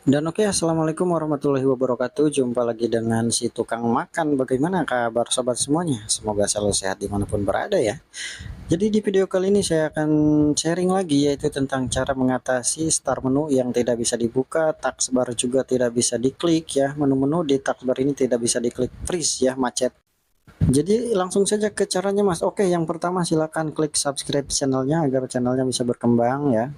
Dan oke, assalamualaikum warahmatullahi wabarakatuh. Jumpa lagi dengan si tukang makan. Bagaimana kabar sobat semuanya? Semoga selalu sehat dimanapun berada ya. Jadi di video kali ini saya akan sharing lagi, yaitu tentang cara mengatasi start menu yang tidak bisa dibuka, taskbar juga tidak bisa diklik ya. Menu-menu di taskbar ini tidak bisa diklik, freeze ya, macet. Jadi langsung saja ke caranya Mas. Oke, yang pertama silakan klik subscribe channelnya agar channelnya bisa berkembang ya.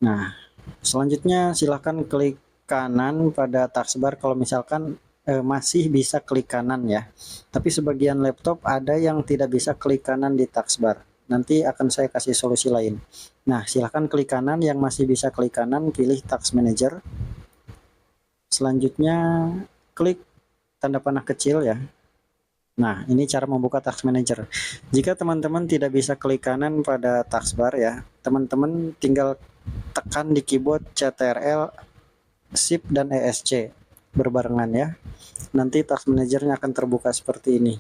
Nah, selanjutnya silahkan klik kanan pada taskbar kalau misalkan masih bisa klik kanan ya. Tapi sebagian laptop ada yang tidak bisa klik kanan di taskbar. Nanti akan saya kasih solusi lain. Nah, silahkan klik kanan, yang masih bisa klik kanan pilih Task Manager. Selanjutnya klik tanda panah kecil ya. Nah, ini cara membuka Task Manager. Jika teman-teman tidak bisa klik kanan pada taskbar ya, teman-teman tinggal tekan di keyboard CTRL, Shift dan ESC berbarengan ya. Nanti Task Manajernya akan terbuka seperti ini.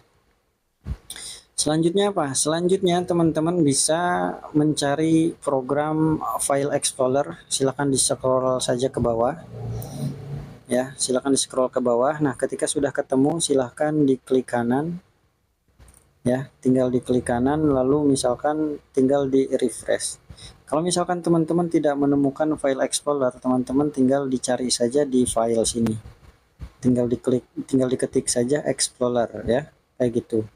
Selanjutnya apa? Selanjutnya teman-teman bisa mencari program File Explorer. Silahkan di scroll saja ke bawah. Ya, silahkan di scroll ke bawah. Nah, ketika sudah ketemu, silahkan diklik kanan. Ya, tinggal diklik kanan, lalu misalkan tinggal di refresh. Kalau misalkan teman-teman tidak menemukan file explorer, teman-teman tinggal dicari saja di file sini. Tinggal diketik saja explorer ya, kayak gitu.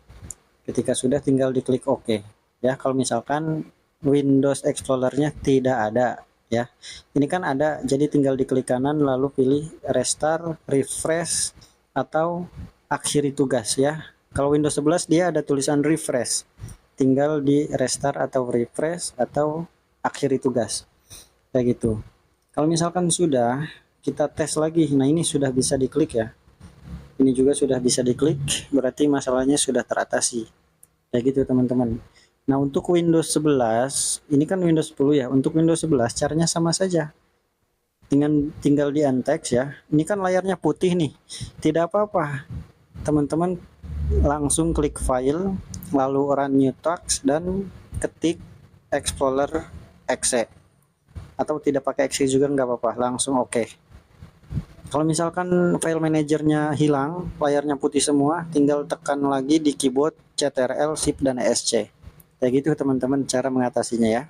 Ketika sudah tinggal diklik OK. Ya, kalau misalkan Windows Explorer-nya tidak ada ya. Ini kan ada, jadi tinggal diklik kanan lalu pilih restart, refresh atau akhiri tugas ya. Kalau Windows 11 dia ada tulisan refresh. Tinggal di restart atau refresh atau akhiri tugas. Kayak gitu. Kalau misalkan sudah, kita tes lagi. Nah, ini sudah bisa diklik ya. Ini juga sudah bisa diklik, berarti masalahnya sudah teratasi. Kayak gitu teman-teman. Nah, untuk Windows 11, ini kan Windows 10 ya. Untuk Windows 11 caranya sama saja. Tinggal di untext ya. Ini kan layarnya putih nih. Tidak apa-apa. Teman-teman langsung klik file, lalu run new task dan ketik Explorer exe. Atau tidak pakai exe juga nggak apa-apa, langsung oke. Kalau misalkan file manajernya hilang, layarnya putih semua, tinggal tekan lagi di keyboard CTRL, Shift dan ESC. Kayak gitu teman-teman cara mengatasinya ya.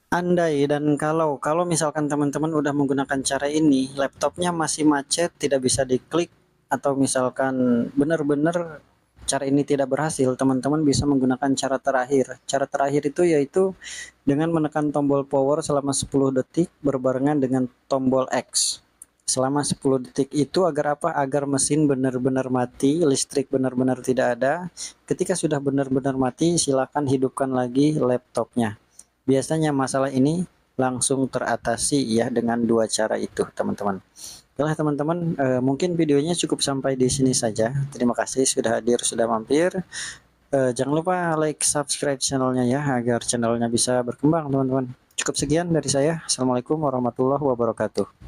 Andai dan kalau misalkan teman-teman udah menggunakan cara ini, laptopnya masih macet, tidak bisa diklik, atau misalkan benar-benar cara ini tidak berhasil, teman-teman bisa menggunakan cara terakhir. Cara terakhir itu yaitu dengan menekan tombol power selama 10 detik berbarengan dengan tombol X. Selama 10 detik itu agar apa? Agar mesin benar-benar mati, listrik benar-benar tidak ada. Ketika sudah benar-benar mati, silakan hidupkan lagi laptopnya. Biasanya masalah ini langsung teratasi ya dengan dua cara itu, teman-teman. Oke teman-teman, mungkin videonya cukup sampai di sini saja. Terima kasih sudah hadir, sudah mampir. Jangan lupa like, subscribe channelnya ya, agar channelnya bisa berkembang teman-teman. Cukup sekian dari saya. Assalamualaikum warahmatullahi wabarakatuh.